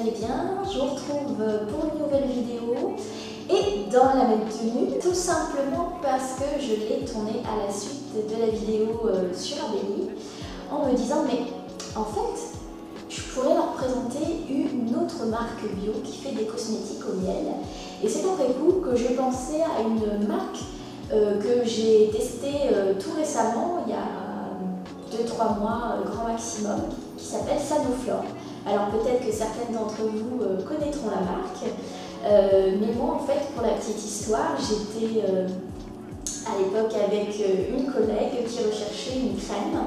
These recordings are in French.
allez bien. Je vous retrouve pour une nouvelle vidéo et dans la même tenue, tout simplement parce que je l'ai tournée à la suite de la vidéo sur Arbelli en me disant mais en fait je pourrais leur présenter une autre marque bio qui fait des cosmétiques au miel, et c'est après coup que j'ai pensé à une marque que j'ai testée tout récemment, il y a 2-3 mois grand maximum, qui s'appelle Sanoflore. Alors peut-être que certaines d'entre vous connaîtront la marque, mais moi en fait, pour la petite histoire, j'étais à l'époque avec une collègue qui recherchait une crème.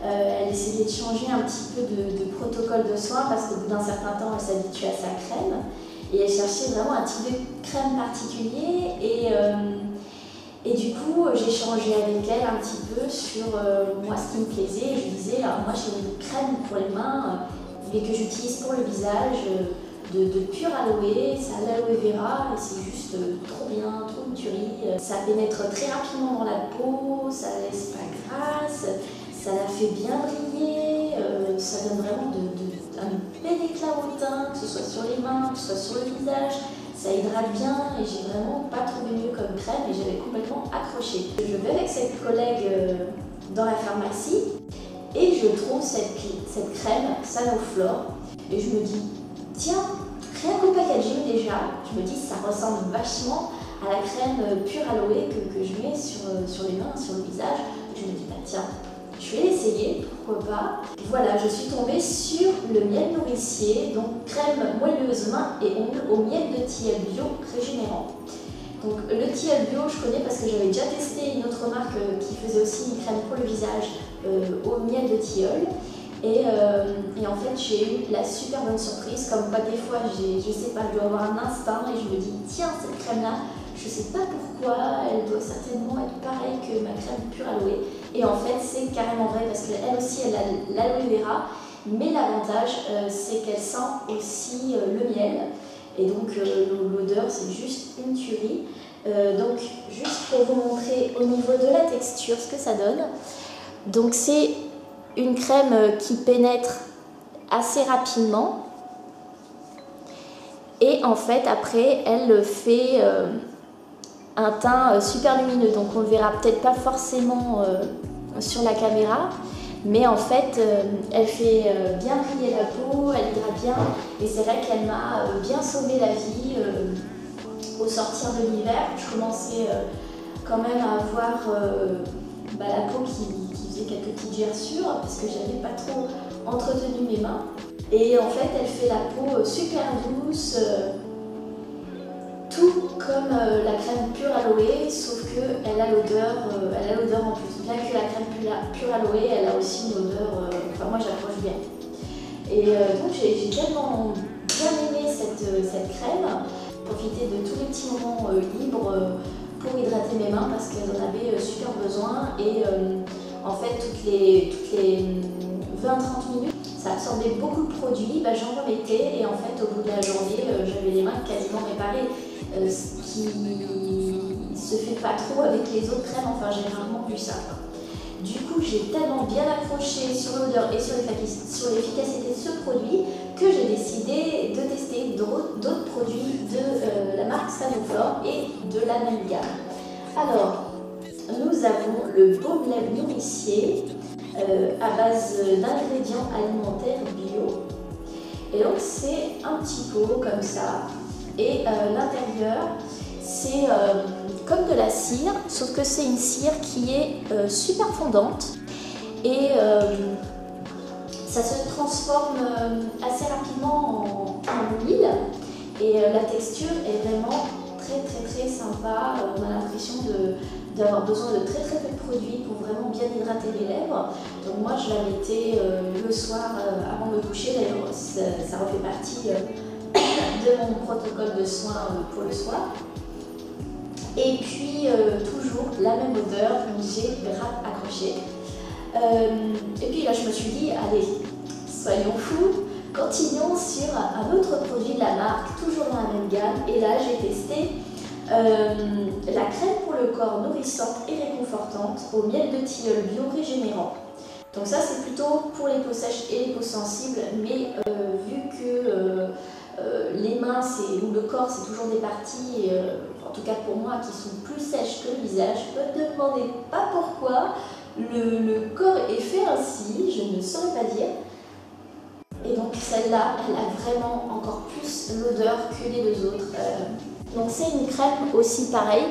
Elle essayait de changer un petit peu de protocole de soins parce qu'au bout d'un certain temps, elle s'habitue à sa crème et elle cherchait vraiment un type de crème particulier. Et du coup, j'ai échangé avec elle un petit peu sur moi ce qui me plaisait. Et je lui disais, alors moi j'ai une crème pour les mains, mais que j'utilise pour le visage, de pur aloe, c'est à l'aloe vera et c'est juste trop bien, trop une tuerie. Ça pénètre très rapidement dans la peau, ça laisse pas grasse, ça la fait bien briller, ça donne vraiment un bel éclat au teint, que ce soit sur les mains, que ce soit sur le visage. Ça hydrate bien et j'ai vraiment pas trouvé mieux comme crème et j'avais complètement accroché. Je vais avec cette collègue dans la pharmacie et je trouve cette crème Sanoflore et je me dis tiens, rien qu'au packaging déjà, je me dis ça ressemble vachement à la crème pure aloe que je mets sur les mains, sur le visage. Je me dis bah tiens, je vais l'essayer, pourquoi pas. Voilà, je suis tombée sur le miel nourricier, donc crème moelleuse mains et ongles au miel de tilleul bio régénérant. Donc le tilleul bio, je connais parce que j'avais déjà testé une autre marque qui faisait aussi une crème pour le visage au miel de tilleul. Et en fait, j'ai eu la super bonne surprise, comme quoi des fois, je sais pas, je dois avoir un instinct et je me dis tiens, cette crème-là, je sais pas pourquoi, elle doit certainement être pareille que ma crème pure aloe. Et en fait, c'est carrément vrai parce qu'elle aussi, elle a l'aloe vera, mais l'avantage, c'est qu'elle sent aussi le miel. Et donc, l'odeur, c'est juste une tuerie. Donc, juste pour vous montrer au niveau de la texture ce que ça donne. Donc, c'est une crème qui pénètre assez rapidement. Et en fait, après, elle fait un teint super lumineux. Donc, on ne le verra peut-être pas forcément sur la caméra. Mais en fait, elle fait bien briller la peau, elle hydrate bien. Et c'est vrai qu'elle m'a bien sauvé la vie au sortir de l'hiver. Je commençais quand même à avoir la peau qui faisait quelques petites gerçures parce que j'avais pas trop entretenu mes mains. Et en fait, elle fait la peau super douce, tout comme la crème pure aloe, sauf qu'elle a l'odeur en plus. Bien que la crème pure aloe, elle a aussi une odeur, enfin moi j'accroche bien. Et donc j'ai tellement bien aimé cette crème, profiter de tous les petits moments libres pour hydrater mes mains parce qu'elles en avaient super besoin. Et en fait, toutes les 20-30 minutes, ça absorbait beaucoup de produits, j'en remettais et en fait au bout de la journée, j'avais les mains quasiment réparées. Ce qui se fait pas trop avec les autres crèmes, enfin j'ai rarement vu ça. Du coup, j'ai tellement bien accroché sur l'odeur et sur l'efficacité de ce produit que j'ai décidé de tester d'autres produits de la marque Sanoflore et de la même gamme. Alors, nous avons le baume lèvres nourricier à base d'ingrédients alimentaires bio. Et donc, c'est un petit pot comme ça. Et l'intérieur, c'est comme de la cire, sauf que c'est une cire qui est super fondante et ça se transforme assez rapidement en huile et la texture est vraiment très sympa. On a l'impression d'avoir besoin de très peu de produits pour vraiment bien hydrater les lèvres. Donc moi je la mettais le soir avant de me coucher, d'ailleurs ça refait partie de mon protocole de soins pour le soir. Et puis toujours la même odeur, j'ai grave accroché. Et puis là je me suis dit, allez, soyons fous, continuons sur un autre produit de la marque, toujours dans la même gamme. Et là j'ai testé la crème pour le corps nourrissante et réconfortante au miel de tilleul bio régénérant. Donc ça c'est plutôt pour les peaux sèches et les peaux sensibles, mais vu que les mains ou le corps c'est toujours des parties, en tout cas pour moi, qui sont plus sèches que le visage, ne me demandez pas pourquoi, le corps est fait ainsi, je ne saurais pas dire. Et donc celle-là, elle a vraiment encore plus l'odeur que les deux autres. Donc c'est une crème aussi pareil,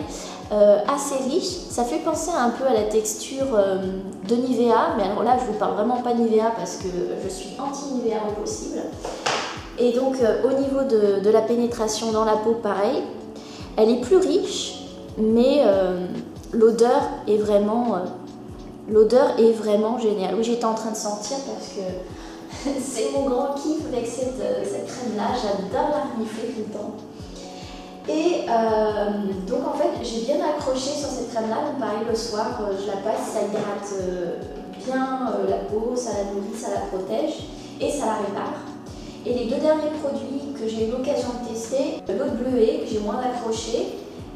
assez riche. Ça fait penser un peu à la texture de Nivea, mais alors là je vous parle vraiment pas Nivea parce que je suis anti-Nivea au possible. Et donc au niveau de la pénétration dans la peau, pareil, elle est plus riche, mais l'odeur est vraiment géniale. Oui, j'étais en train de sentir parce que c'est mon grand kiff avec cette crème-là. J'adore la renifler tout le temps. Et donc en fait, j'ai bien accroché sur cette crème-là. Donc pareil, le soir, je la passe, ça hydrate bien la peau, ça la nourrit, ça la protège et ça la répare. Et les deux derniers produits que j'ai eu l'occasion de tester, l'eau de bleuet que j'ai moins accroché,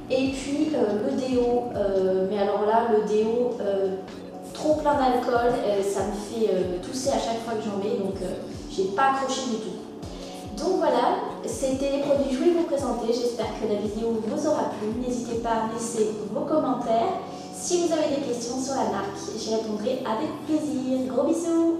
et puis le déo, mais alors là, le déo trop plein d'alcool, ça me fait tousser à chaque fois que j'en mets, donc j'ai pas accroché du tout. Donc voilà, c'était les produits que je voulais vous présenter, j'espère que la vidéo vous aura plu. N'hésitez pas à laisser vos commentaires. Si vous avez des questions sur la marque, j'y répondrai avec plaisir. Gros bisous!